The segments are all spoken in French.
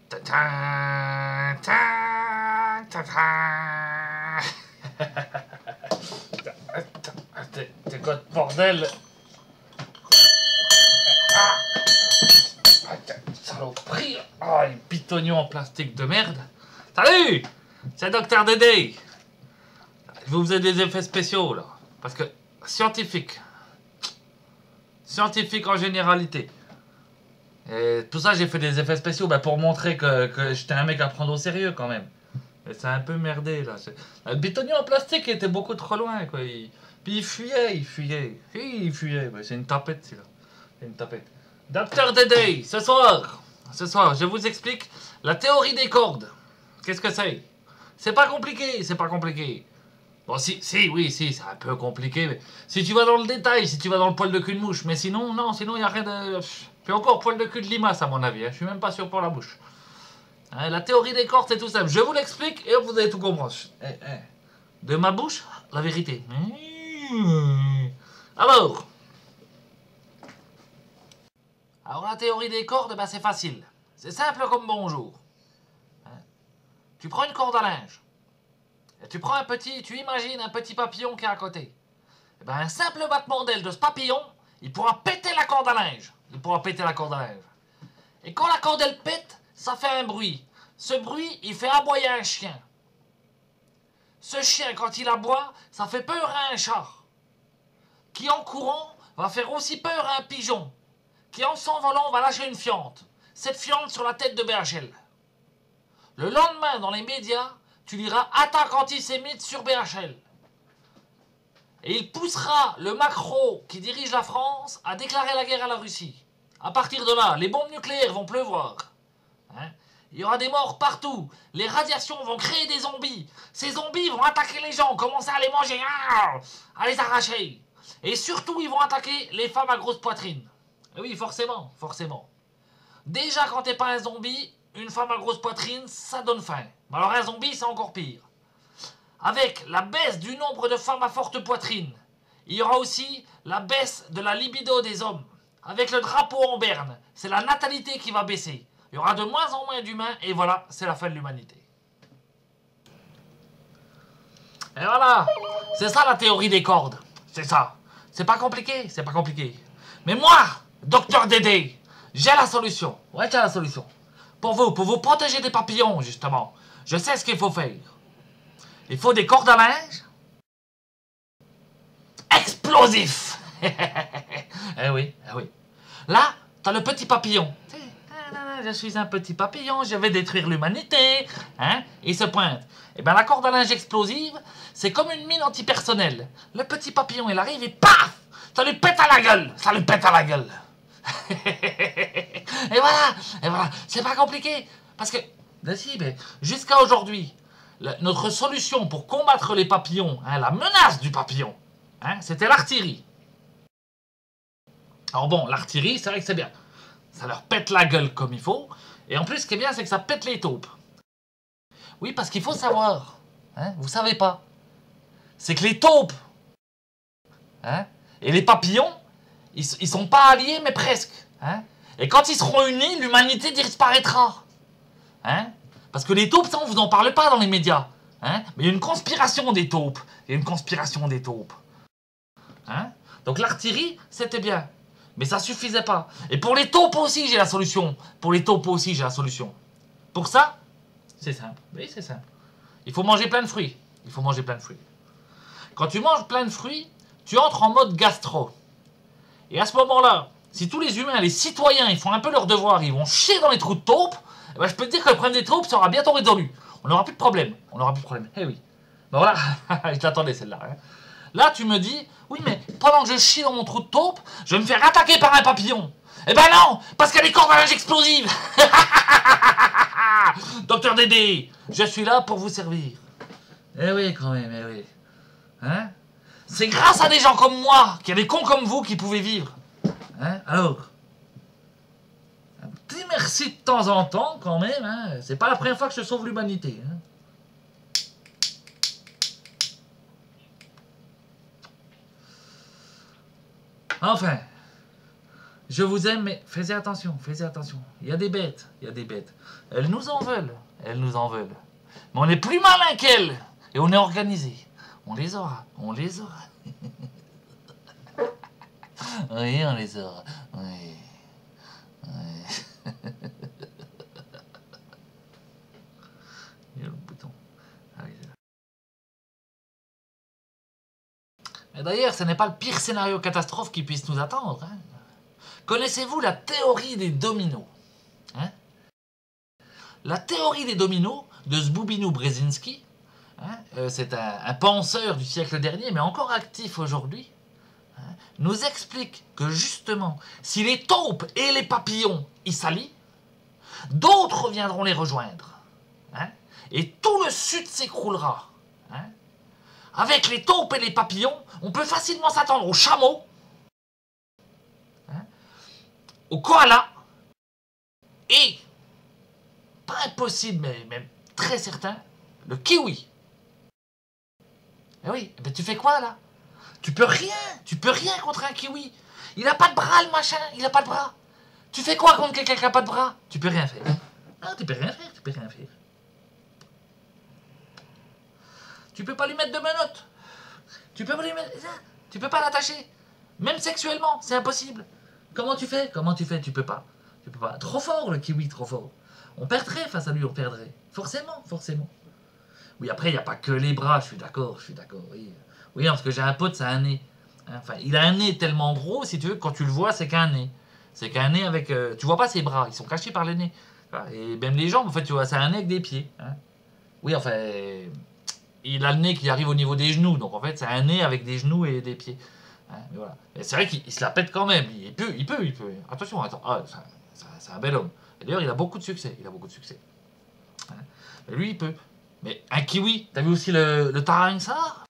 Ta-ta, ta, ta-ta. T'es quoi de bordel? Saloperie! Ah, les pitonions en plastique de merde! Salut! C'est Docteur Dédé! Je vous faisais des effets spéciaux là. Parce que scientifique en généralité. Et tout ça, j'ai fait des effets spéciaux pour montrer que j'étais un mec à prendre au sérieux quand même. Mais c'est un peu merdé là. Le bitonier en plastique était beaucoup trop loin quoi. Puis il fuyait. C'est une tapette celui-là. C'est une tapette. Docteur Dédé, ce soir, je vous explique la théorie des cordes. Qu'est-ce que c'est? C'est pas compliqué. Bon, oui, c'est un peu compliqué. Mais si tu vas dans le détail, si tu vas dans le poil de cul de mouche, mais sinon, non, il n'y a rien de. Puis encore poil de cul de limace, à mon avis. Je suis même pas sûr pour la bouche. Hein, la théorie des cordes, c'est tout simple. Je vous l'explique et vous allez tout comprendre. De ma bouche, la vérité. Alors, la théorie des cordes, c'est facile. C'est simple comme bonjour. Hein, tu prends une corde à linge. Et tu imagines un petit papillon qui est à côté. Et un simple battement d'aile de ce papillon, il pourra péter la corde à linge. Et quand la corde elle pète, ça fait un bruit. Ce bruit, il fait aboyer un chien. Ce chien, quand il aboie, ça fait peur à un chat. Qui en courant, va faire aussi peur à un pigeon. Qui en s'envolant, va lâcher une fiente. Cette fiente sur la tête de BHL. Le lendemain, dans les médias, tu liras attaque antisémite sur BHL. Et il poussera le Macron qui dirige la France à déclarer la guerre à la Russie. À partir de là, les bombes nucléaires vont pleuvoir. Hein? Il y aura des morts partout. Les radiations vont créer des zombies. Ces zombies vont attaquer les gens, commencer à les manger, à les arracher. Et surtout, ils vont attaquer les femmes à grosse poitrine. Et oui, forcément. Déjà, quand t'es pas un zombie, une femme à grosse poitrine, ça donne faim. Mais alors un zombie, c'est encore pire. Avec la baisse du nombre de femmes à forte poitrine, il y aura aussi la baisse de la libido des hommes. Avec le drapeau en berne, c'est la natalité qui va baisser. Il y aura de moins en moins d'humains et voilà, c'est la fin de l'humanité. Et voilà, c'est ça la théorie des cordes. C'est ça. C'est pas compliqué. Mais moi, Docteur Dédé, j'ai la solution. Ouais, j'ai la solution. Pour vous protéger des papillons, justement. Je sais ce qu'il faut faire. Il faut des cordes à linge explosifs. Eh oui. Là, t'as le petit papillon. Je suis un petit papillon, je vais détruire l'humanité. Hein? Il se pointe. Et la corde à linge explosive, c'est comme une mine antipersonnelle. Le petit papillon, il arrive et paf! Ça lui pète à la gueule. Et voilà. C'est pas compliqué. Parce que, jusqu'à aujourd'hui, notre solution pour combattre les papillons, la menace du papillon, c'était l'artillerie. Alors bon, l'artillerie, c'est vrai que c'est bien. Ça leur pète la gueule comme il faut. Et en plus, ce qui est bien, c'est que ça pète les taupes. Oui, parce qu'il faut savoir, vous savez pas, c'est que les taupes et les papillons, ils sont pas alliés, mais presque. Et quand ils seront unis, l'humanité disparaîtra. Parce que les taupes, ça, on vous en parle pas dans les médias. Mais il y a une conspiration des taupes. Donc l'artillerie, c'était bien. Mais ça suffisait pas. Et pour les taupes aussi, j'ai la solution. Pour ça, c'est simple. Oui, c'est simple. Il faut manger plein de fruits. Quand tu manges plein de fruits, tu entres en mode gastro. Et à ce moment-là, si tous les humains, les citoyens, ils font un peu leur devoir, ils vont chier dans les trous de taupes, je peux te dire que le problème des taupes sera bientôt résolu. On n'aura plus de problème. Eh oui. Ben voilà, je l'attendais celle-là. Là, tu me dis, oui, mais pendant que je chie dans mon trou de taupe, je vais me faire attaquer par un papillon. Eh ben non, parce qu'il y a des cordes à linge explosives. Docteur Dédé, je suis là pour vous servir. Eh oui, quand même. C'est grâce à des gens comme moi, qu'il y a des cons comme vous qui pouvaient vivre. Alors, un petit merci de temps en temps, quand même. C'est pas la première fois que je sauve l'humanité. Enfin, Je vous aime, mais faites attention, faites attention. Il y a des bêtes, il y a des bêtes. Elles nous en veulent, elles nous en veulent. Mais on est plus malin qu'elles. Et on est organisé. On les aura, on les aura. Oui, on les aura. Oui. Oui. Il y a le bouton. Ah oui, c'est là. Et d'ailleurs, ce n'est pas le pire scénario catastrophe qui puisse nous attendre. Hein. Connaissez-vous la théorie des dominos? Hein? La théorie des dominos de Zboubinou Brzezinski, hein, c'est un penseur du siècle dernier, mais encore actif aujourd'hui, hein, nous explique que justement, si les taupes et les papillons y s'allient, d'autres viendront les rejoindre. Hein, et tout le sud s'écroulera. Hein. Avec les taupes et les papillons, on peut facilement s'attendre aux chameaux, hein, aux koalas, et, pas impossible, mais même très certain, le kiwi. Eh oui, mais tu fais quoi là? Tu peux rien contre un kiwi. Il a pas de bras le machin, il a pas de bras. Tu fais quoi contre quelqu'un qui a pas de bras? Tu peux rien faire. Non, tu peux rien faire, tu peux rien faire. Tu peux pas lui mettre de menottes. Tu peux pas lui mettre... Tu peux pas l'attacher. Même sexuellement, c'est impossible. Comment tu fais? Comment tu fais? Tu peux pas. Tu peux pas. Trop fort le kiwi, trop fort. On perdrait face à lui, on perdrait. Forcément, forcément. Oui, après, il n'y a pas que les bras, je suis d'accord, oui. Oui, parce que j'ai un pote, c'est un nez. Enfin, il a un nez tellement gros, si tu veux, quand tu le vois, c'est qu'un nez. C'est qu'un nez avec... tu vois pas ses bras, ils sont cachés par le nez. Et même les jambes, en fait, tu vois, c'est un nez avec des pieds. Hein. Oui, enfin, il a le nez qui arrive au niveau des genoux, donc en fait, c'est un nez avec des genoux et des pieds. Hein, mais voilà. C'est vrai qu'il se la pète quand même, il peut. Attention, attends, c'est un bel homme. Et d'ailleurs, il a beaucoup de succès, Hein. Mais lui, il peut. Mais un kiwi, t'as vu aussi le Tarangsar?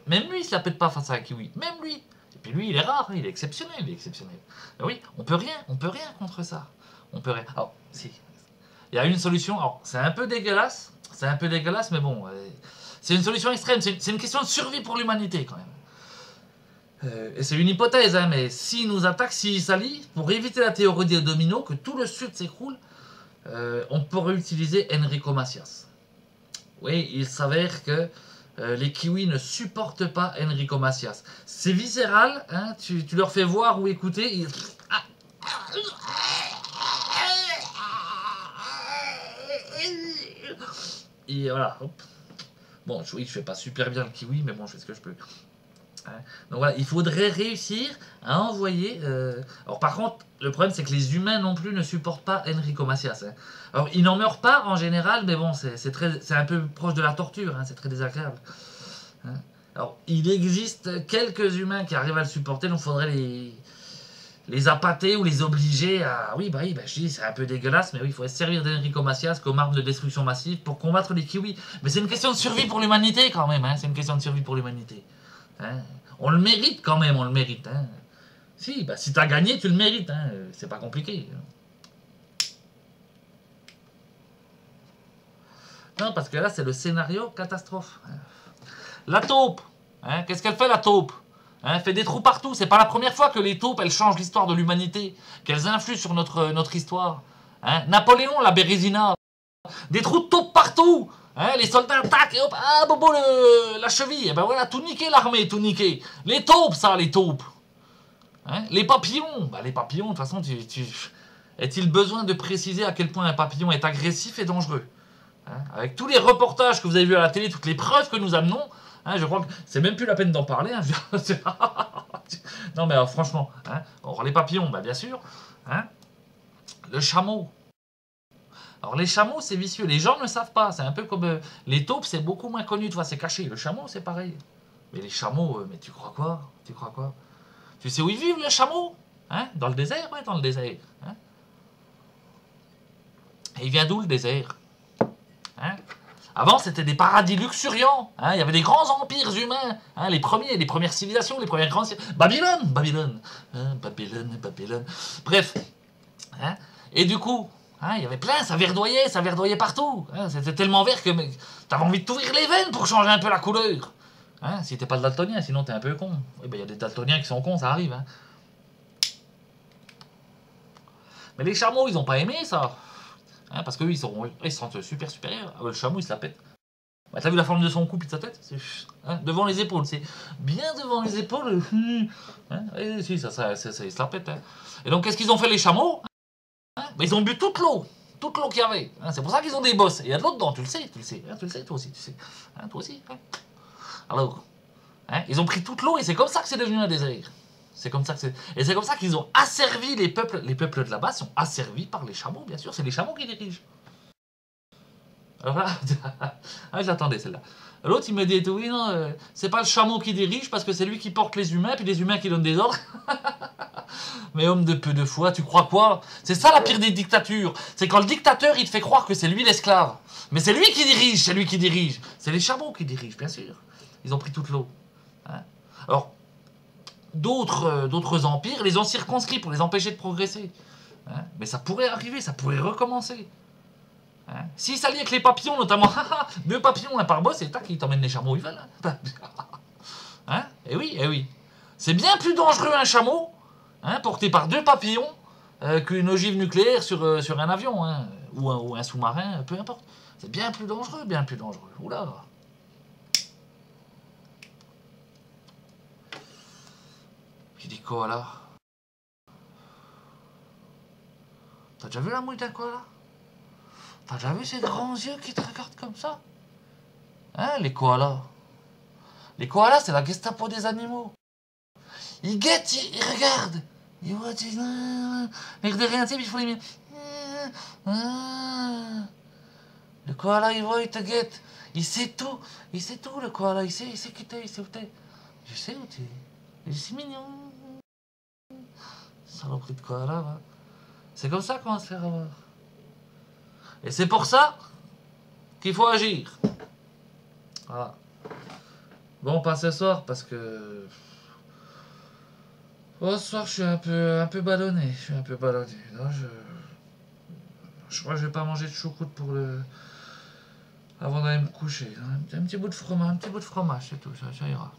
Même lui, il se la pète pas face à un kiwi. Même lui. Et puis lui, il est rare, il est exceptionnel, Mais oui, on peut rien contre ça. On peut rien. Alors, si. Il y a une solution, alors c'est un peu dégueulasse, mais bon, c'est une solution extrême, c'est une question de survie pour l'humanité quand même. Et c'est une hypothèse, hein, mais s'ils nous attaquent, s'ils s'allient, pour éviter la théorie des dominos, que tout le sud s'écroule, on pourrait utiliser Enrico Macias. Oui, il s'avère que les kiwis ne supportent pas Enrico Macias. C'est viscéral, hein, tu leur fais voir ou écouter, et voilà, hop. Bon, oui, je fais pas super bien le kiwi, mais bon, je fais ce que je peux. Hein. Donc voilà, il faudrait réussir à envoyer... Alors par contre, le problème c'est que les humains non plus ne supportent pas Enrico Macias. Hein. Alors il n'en meurt pas en général, mais bon, c'est un peu proche de la torture, hein, c'est très désagréable. Hein. Alors il existe quelques humains qui arrivent à le supporter, donc il faudrait les appâter ou les obliger à... Oui, bah, je dis, c'est un peu dégueulasse, mais oui, il faudrait se servir d'Enrico Macias comme arme de destruction massive pour combattre les kiwis. Mais c'est une question de survie pour l'humanité quand même, hein, c'est une question de survie pour l'humanité. Hein. On le mérite quand même, on le mérite. Hein. Si, bah, si t'as gagné, tu le mérites, hein. C'est pas compliqué. Non, parce que là, c'est le scénario catastrophe. La taupe, hein, qu'est-ce qu'elle fait la taupe? Hein, fait des trous partout. C'est pas la première fois que les taupes, elles changent l'histoire de l'humanité, qu'elles influent sur notre histoire. Hein. Napoléon, la Bérésina, des trous de taupes partout. Hein, les soldats attaquent et hop, ah bobo, la cheville. Et ben voilà, tout niqué l'armée, tout niqué. Les taupes, ça, les taupes. Hein, les papillons, bah les papillons, de toute façon, est-il besoin de préciser à quel point un papillon est agressif et dangereux? Hein, avec tous les reportages que vous avez vus à la télé, toutes les preuves que nous amenons, hein, je crois que c'est même plus la peine d'en parler. Hein. Non mais alors, franchement, hein, alors, les papillons, bah, bien sûr. Hein, le chameau. Alors les chameaux, c'est vicieux. Les gens ne savent pas. C'est un peu comme les taupes, c'est beaucoup moins connu. Tu vois, c'est caché. Le chameau, c'est pareil. Mais les chameaux, mais tu crois quoi? Tu sais où ils vivent, les chameaux? Hein? Dans le désert? Ouais, dans le désert. Hein? Et il vient d'où le désert? Hein? Avant, c'était des paradis luxuriants. Hein? Il y avait des grands empires humains. Hein? Les premières civilisations, les premières grandes... Babylone. Hein? Babylone. Bref. Hein? Et du coup, hein, il y avait plein, ça verdoyait partout. Hein? C'était tellement vert que t'avais envie de t'ouvrir les veines pour changer un peu la couleur. Hein? Si t'es pas daltonien, sinon t'es un peu con. Oui, ben, y a des daltoniens qui sont cons, ça arrive. Hein? Mais les chameaux, ils n'ont pas aimé ça. Hein, parce qu'eux, ils se sentent super supérieurs. Ah, le chameau, il se la pète. Bah, t'as vu la forme de son cou et de sa tête, hein, devant les épaules, c'est bien devant les épaules. Hein, et si, ça, il se la pète. Hein. Et donc, qu'est-ce qu'ils ont fait les chameaux, hein, bah, ils ont bu toute l'eau qu'il y avait. Hein, c'est pour ça qu'ils ont des bosses. Et il y a de l'eau dedans, tu le sais, hein, tu le sais, toi aussi, tu sais. Hein, toi aussi. Hein. Alors, hein, ils ont pris toute l'eau et c'est comme ça que c'est devenu un désert. C'est comme ça que c'est. Et c'est comme ça qu'ils ont asservi les peuples. Les peuples de là-bas sont asservis par les chameaux, bien sûr. C'est les chameaux qui dirigent. Alors là, ah, je l'attendais celle-là. L'autre, il me dit, oui, non, c'est pas le chameau qui dirige parce que c'est lui qui porte les humains, puis les humains qui donnent des ordres. Mais homme de peu de foi, tu crois quoi? C'est ça la pire des dictatures. C'est quand le dictateur, il te fait croire que c'est lui l'esclave. Mais c'est lui qui dirige, c'est lui qui dirige. C'est les chameaux qui dirigent, bien sûr. Ils ont pris toute l'eau. Hein. Alors, d'autres empires les ont circonscrits pour les empêcher de progresser. Hein. Mais ça pourrait arriver, ça pourrait recommencer. Hein. S'ils s'allient avec les papillons, notamment, 2 papillons, un par boss, et tac, ils t'emmènent les chameaux où ils veulent. Hein. Eh oui, eh oui. C'est bien plus dangereux un chameau, hein, porté par 2 papillons, qu'une ogive nucléaire sur un avion, hein, ou un sous-marin, peu importe. C'est bien plus dangereux, bien plus dangereux. Oula. Qui dit koala? T'as déjà vu la mouille d'un koala? T'as déjà vu ces grands yeux qui te regardent comme ça? Hein, les koalas? Les koalas, c'est la Gestapo des animaux. Ils guettent, ils regardent. Ils voient, l'air de rien, tu sais, il faut les miens. Le koala, il voit, il te guette. Il sait tout, le koala. Il sait qui t'es, il sait où t'es. Je sais où t'es. C'est mignon. Saloperie de koala, va. C'est comme ça qu'on va se faire avoir. Et c'est pour ça qu'il faut agir. Voilà. Bon, pas ce soir, parce que... Oh, ce soir, je suis un peu ballonné. Non, je crois que je vais pas manger de choucroute pour le... avant d'aller me coucher. Un petit bout de fromage, c'est tout, ça ira.